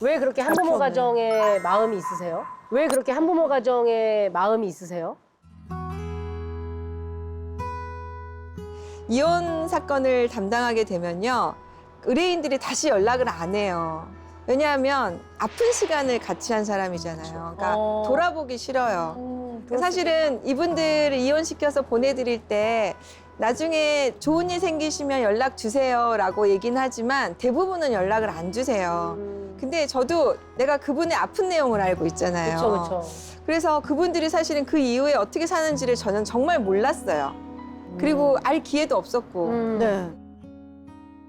왜 그렇게 한부모 가정에 마음이 있으세요? 왜 그렇게 한부모 가정에 마음이 있으세요? 이혼 사건을 담당하게 되면요, 의뢰인들이 다시 연락을 안 해요. 왜냐하면 아픈 시간을 같이 한 사람이잖아요. 그러니까 돌아보기 싫어요. 사실은 이분들을 이혼시켜서 보내드릴 때 나중에 좋은 일 생기시면 연락 주세요라고 얘기는 하지만 대부분은 연락을 안 주세요. 근데 저도 내가 그분의 아픈 내용을 알고 있잖아요. 그렇죠. 그래서 그분들이 사실은 그 이후에 어떻게 사는지를 저는 정말 몰랐어요. 그리고 알 기회도 없었고. 네.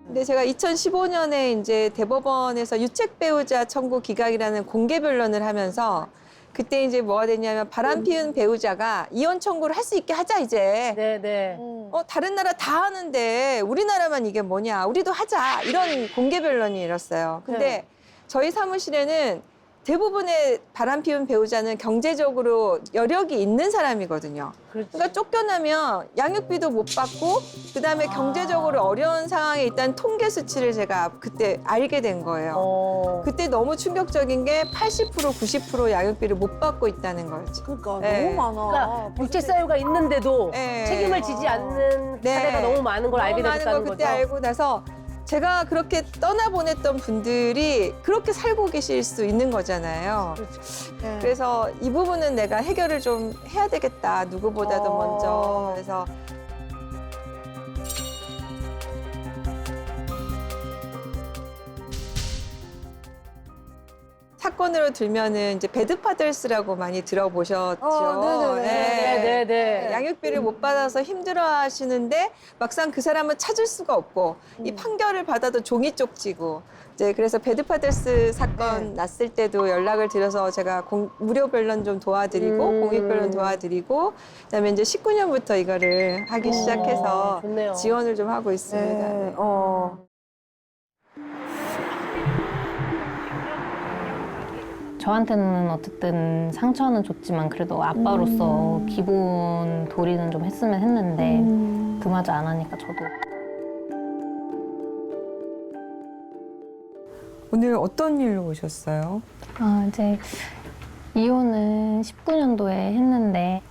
근데 제가 2015년에 이제 대법원에서 유책 배우자 청구 기각이라는 공개 변론을 하면서 그때 이제 뭐가 됐냐면 바람 피운 배우자가 이혼 청구를 할 수 있게 하자 이제. 네네. 다른 나라 다 하는데 우리나라만 이게 뭐냐. 우리도 하자. 이런 공개 변론이 일었어요. 근데 저희 사무실에는 대부분의 바람 피운 배우자는 경제적으로 여력이 있는 사람이거든요. 그러니까 쫓겨나면 양육비도 못 받고 그다음에 경제적으로 어려운 상황에 있다는 통계 수치를 제가 그때 알게 된 거예요. 그때 너무 충격적인 게 80%, 90% 양육비를 못 받고 있다는 거였지. 그러니까 네. 너무 많아. 그러니까 육체 사유가 있는데도 네. 책임을 지지 않는 네. 사례가 너무 많은 걸 알게 너무 많은 되셨다는 걸 그때 거죠. 알고 나서 제가 그렇게 떠나보냈던 분들이 그렇게 살고 계실 수 있는 거잖아요. 네. 그래서 이 부분은 내가 해결을 좀 해야 되겠다. 누구보다도 먼저. 그래서 사건으로 들면은 이제 배드파더스라고 많이 들어보셨죠. 네네네. 네네네. 양육비를 못 받아서 힘들어하시는데 막상 그 사람은 찾을 수가 없고 이 판결을 받아도 종이 쪽지고 이제 그래서 배드파더스 사건 났을 때도 연락을 드려서 제가 무료 변론 좀 도와드리고 공익 변론 도와드리고 그다음에 이제 19년부터 이거를 하기 시작해서 좋네요. 지원을 좀 하고 있습니다. 네. 저한테는 어쨌든 상처는 줬지만 그래도 아빠로서 기본 도리는 좀 했으면 했는데 그마저 안 하니까 저도. 오늘 어떤 일로 오셨어요? 이제 이혼은 19년도에 했는데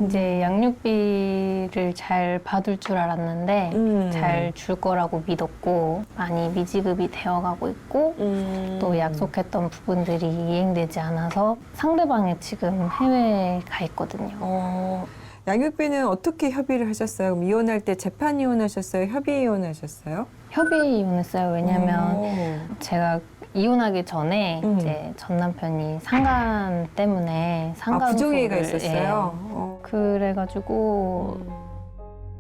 이제 양육비를 잘 받을 줄 알았는데 잘 줄 거라고 믿었고 많이 미지급이 되어가고 있고 또 약속했던 부분들이 이행되지 않아서 상대방이 지금 해외에 가 있거든요. 양육비는 어떻게 협의를 하셨어요? 그럼 이혼할 때 재판 이혼하셨어요? 협의 이혼하셨어요? 협의 이혼했어요. 왜냐면 제가 이혼하기 전에 이제 전 남편이 상간 때문에 상간소를 부정행위가 있었어요? 그래가지고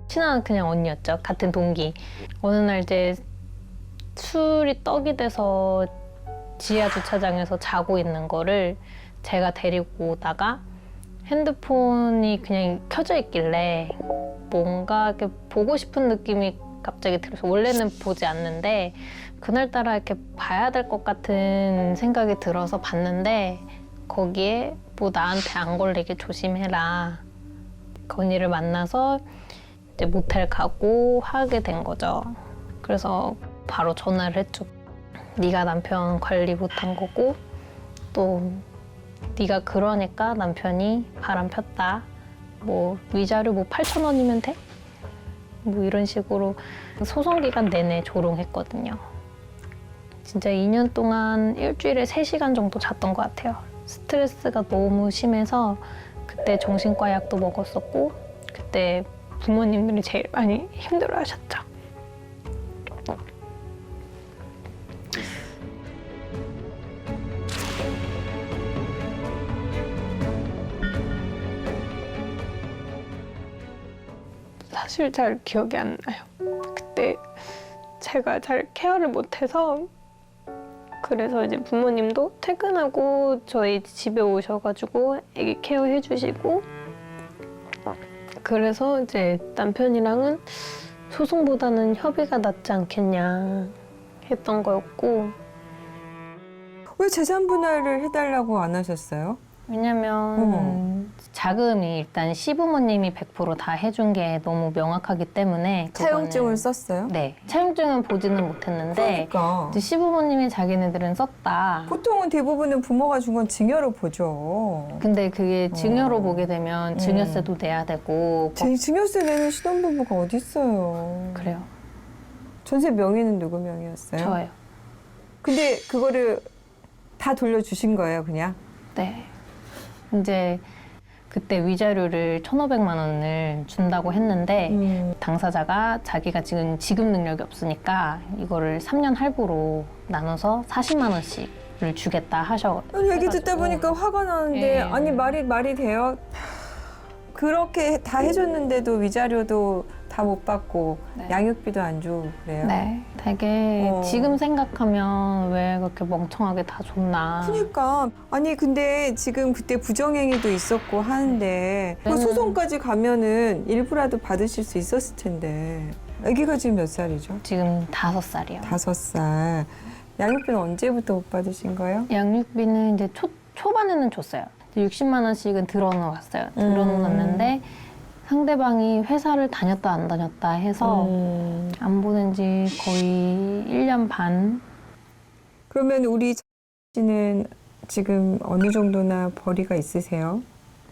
친한 그냥 언니였죠. 같은 동기. 어느 날 이제 술이 떡이 돼서 지하 주차장에서 자고 있는 거를 제가 데리고 오다가 핸드폰이 그냥 켜져 있길래 뭔가 이렇게 보고 싶은 느낌이 갑자기 들어서 원래는 보지 않는데 그날따라 이렇게 봐야 될 것 같은 생각이 들어서 봤는데 거기에 뭐 나한테 안 걸리게 조심해라. 건이를 만나서 이제 모텔 가고 하게 된 거죠. 그래서 바로 전화를 했죠. 네가 남편 관리 못한 거고 또 네가 그러니까 남편이 바람 폈다. 뭐 위자료 뭐 8,000원이면 돼? 뭐 이런 식으로 소송 기간 내내 조롱했거든요. 진짜 2년 동안 일주일에 3시간 정도 잤던 것 같아요. 스트레스가 너무 심해서 그때 정신과 약도 먹었었고 그때 부모님들이 제일 많이 힘들어하셨죠. 사실 잘 기억이 안 나요. 그때 제가 잘 케어를 못해서 그래서 이제 부모님도 퇴근하고 저희 집에 오셔가지고 애기 케어해 주시고 그래서 이제 남편이랑은 소송보다는 협의가 낫지 않겠냐 했던 거였고 왜 재산 분할을 해달라고 안 하셨어요? 왜냐면 자금이 일단 시부모님이 100% 다 해준 게 너무 명확하기 때문에 차용증을 그거는- 썼어요? 네. 차용증은 보지는 못했는데 그러니까. 이제 시부모님이 자기네들은 썼다. 보통은 대부분은 부모가 준 건 증여로 보죠. 근데 그게 증여로 보게 되면 증여세도 내야 되고 증여세 내는 신혼부부가 어디 있어요? 그래요. 전세 명의는 누구 명의였어요? 저예요. 근데 그거를 다 돌려주신 거예요, 그냥? 네. 이제 그때 위자료를 1,500만 원을 준다고 했는데 당사자가 자기가 지금 지급 능력이 없으니까 이거를 3년 할부로 나눠서 40만 원씩을 주겠다 하셔. 아니, 얘기 듣다 해가지고. 보니까 화가 나는데 예. 아니 말이 돼요? 그렇게 다 해줬는데도 위자료도 다 못 받고 네. 양육비도 안 주고 그래요? 네. 되게 어. 지금 생각하면 왜 그렇게 멍청하게 다 줬나. 그러니까 아니 근데 지금 그때 부정행위도 있었고 하는데 그 소송까지 가면은 일부라도 받으실 수 있었을 텐데 아기가 지금 몇 살이죠? 지금 5살이요. 5살. 양육비는 언제부터 못 받으신 거예요? 양육비는 이제 초반에는 줬어요. 60만 원씩은 들어놓았어요. 들어놓았는데 상대방이 회사를 다녔다 안 다녔다 해서 안 보낸 지 거의 1년 반. 그러면 우리 씨는 지금 어느 정도나 벌이가 있으세요?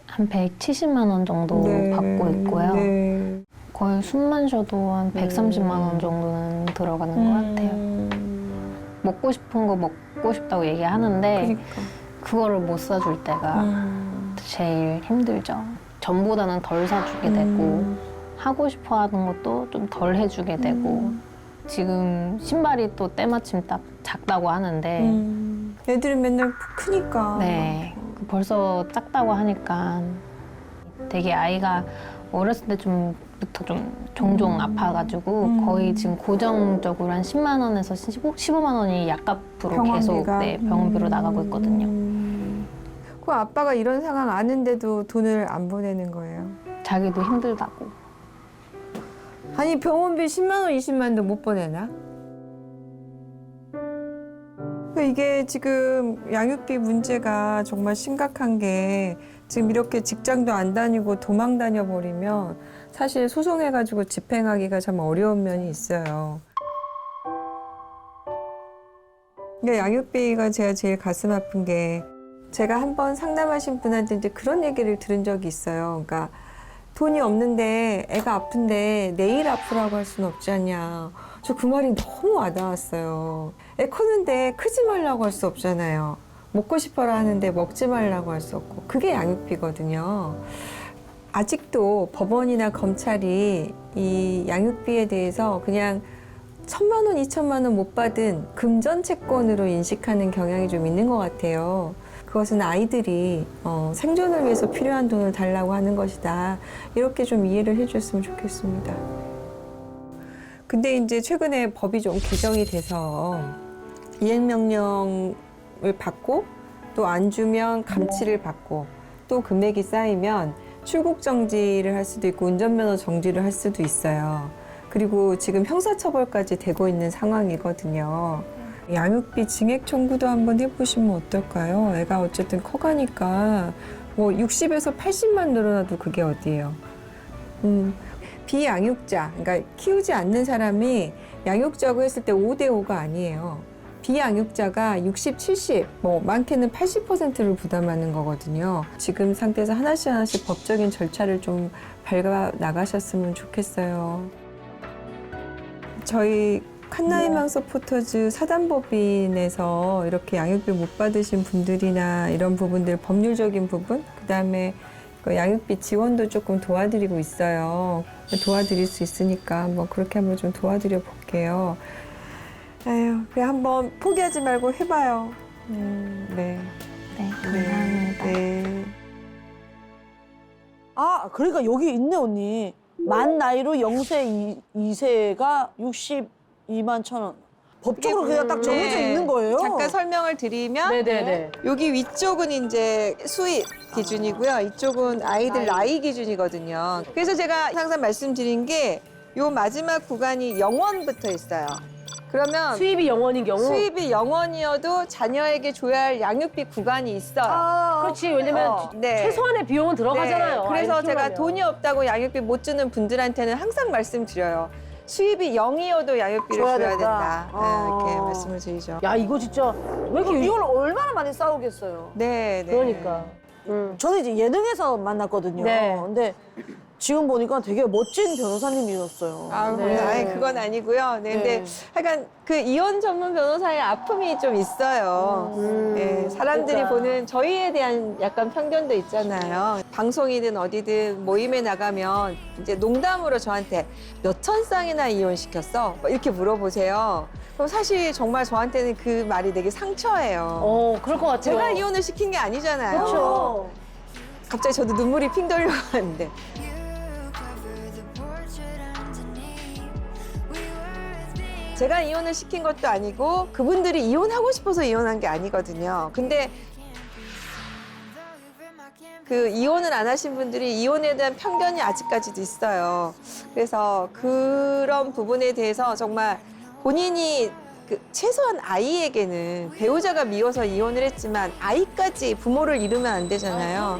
한 170만 원 정도 받고 있고요. 네. 거의 숨만 쉬어도 한 130만 원 정도는 들어가는 것 같아요. 먹고 싶은 거 먹고 싶다고 얘기하는데 그러니까. 그거를 못 사줄 때가 제일 힘들죠. 전보다는 덜 사주게 되고 하고 싶어 하는 것도 좀 덜 해주게 되고 지금 신발이 또 때마침 딱 작다고 하는데 애들은 맨날 크니까. 네 벌써 작다고 하니까 되게 아이가 어렸을 때부터 좀 종종 아파가지고 거의 지금 고정적으로 한 10만 원에서 15만 원이 약값으로 계속 네, 병원비로 나가고 있거든요. 그 아빠가 이런 상황 아는데도 돈을 안 보내는 거예요. 자기도 힘들다고. 아니 병원비 10만 원, 20만 원도 못 보내나? 그러니까 이게 지금 양육비 문제가 정말 심각한 게 지금 이렇게 직장도 안 다니고 도망 다녀 버리면 사실 소송해가지고 집행하기가 참 어려운 면이 있어요. 그러니까 양육비가 제가 제일 가슴 아픈 게 제가 한번 상담하신 분한테 이제 그런 얘기를 들은 적이 있어요. 그러니까 돈이 없는데 애가 아픈데 내일 아프라고 할 수는 없지 않냐. 저 그 말이 너무 와닿았어요. 애 크는데 크지 말라고 할 수 없잖아요. 먹고 싶어라 하는데 먹지 말라고 할 수 없고. 그게 양육비거든요. 아직도 법원이나 검찰이 이 양육비에 대해서 그냥 1,000만 원, 2,000만 원 못 받은 금전 채권으로 인식하는 경향이 좀 있는 것 같아요. 그것은 아이들이 생존을 위해서 필요한 돈을 달라고 하는 것이다. 이렇게 좀 이해를 해줬으면 좋겠습니다. 근데 이제 최근에 법이 좀 개정이 돼서 이행명령을 받고 또 안 주면 감치를 받고 또 금액이 쌓이면 출국 정지를 할 수도 있고 운전면허 정지를 할 수도 있어요. 그리고 지금 형사처벌까지 되고 있는 상황이거든요. 양육비 증액 청구도 한번 해보시면 어떨까요? 애가 어쨌든 커가니까 뭐 60에서 80만 늘어나도 그게 어디예요? 비양육자, 그러니까 키우지 않는 사람이 양육자고 했을 때 5대5가 아니에요. 비양육자가 60, 70, 뭐 많게는 80%를 부담하는 거거든요. 지금 상태에서 하나씩 법적인 절차를 좀 밟아 나가셨으면 좋겠어요. 저희 칸나이망 서포터즈 사단법인에서 이렇게 양육비 못 받으신 분들이나 이런 부분들 법률적인 부분, 그다음에 그 양육비 지원도 조금 도와드리고 있어요. 도와드릴 수 있으니까 한번 그렇게 한번 좀 도와드려 볼게요. 아유, 그냥 한번 포기하지 말고 해봐요. 네. 네, 감사합니다. 네. 아, 그러니까 여기 있네, 언니. 만 나이로 0세 2세가 62만 1,000원. 법적으로 그냥 딱 정해져 네. 있는 거예요? 잠깐 설명을 드리면 네네네. 여기 위쪽은 이제 수입 기준이고요. 이쪽은 아이들 나이 기준이거든요. 그래서 제가 항상 말씀드린 게 요 마지막 구간이 0원부터 있어요. 그러면 수입이 0원인 경우. 수입이 0원이어도 자녀에게 줘야 할 양육비 구간이 있어요. 그렇지. 왜냐면 네. 최소한의 비용은 들어가잖아요. 네, 그래서 아이를 제가 키우려면. 돈이 없다고 양육비 못 주는 분들한테는 항상 말씀드려요. 수입이 0이어도 양육비를 줘야 줘야 된다. 된다. 네, 이렇게 말씀을 드리죠. 야 이거 진짜 왜 이렇게 이걸 얼마나 많이 싸우겠어요. 네, 네. 그러니까. 저는 이제 예능에서 만났거든요. 네. 근데 지금 보니까 되게 멋진 변호사님이었어요. 아, 네. 아이, 그건 아니고요. 네, 근데 네. 하여간 그 이혼 전문 변호사의 아픔이 좀 있어요. 네, 사람들이 그러니까. 보는 저희에 대한 약간 편견도 있잖아요. 방송이든 어디든 모임에 나가면 이제 농담으로 저한테 몇천 쌍이나 이혼시켰어? 뭐 이렇게 물어보세요. 그럼 사실 정말 저한테는 그 말이 되게 상처예요. 그럴 것 같아요. 제가 이혼을 시킨 게 아니잖아요. 그렇죠. 갑자기 저도 눈물이 핑 돌려가는데. 제가 이혼을 시킨 것도 아니고 그분들이 이혼하고 싶어서 이혼한 게 아니거든요. 근데 그 이혼을 안 하신 분들이 이혼에 대한 편견이 아직까지도 있어요. 그래서 그런 부분에 대해서 정말 본인이 그 최소한 아이에게는 배우자가 미워서 이혼을 했지만 아이까지 부모를 잃으면 안 되잖아요.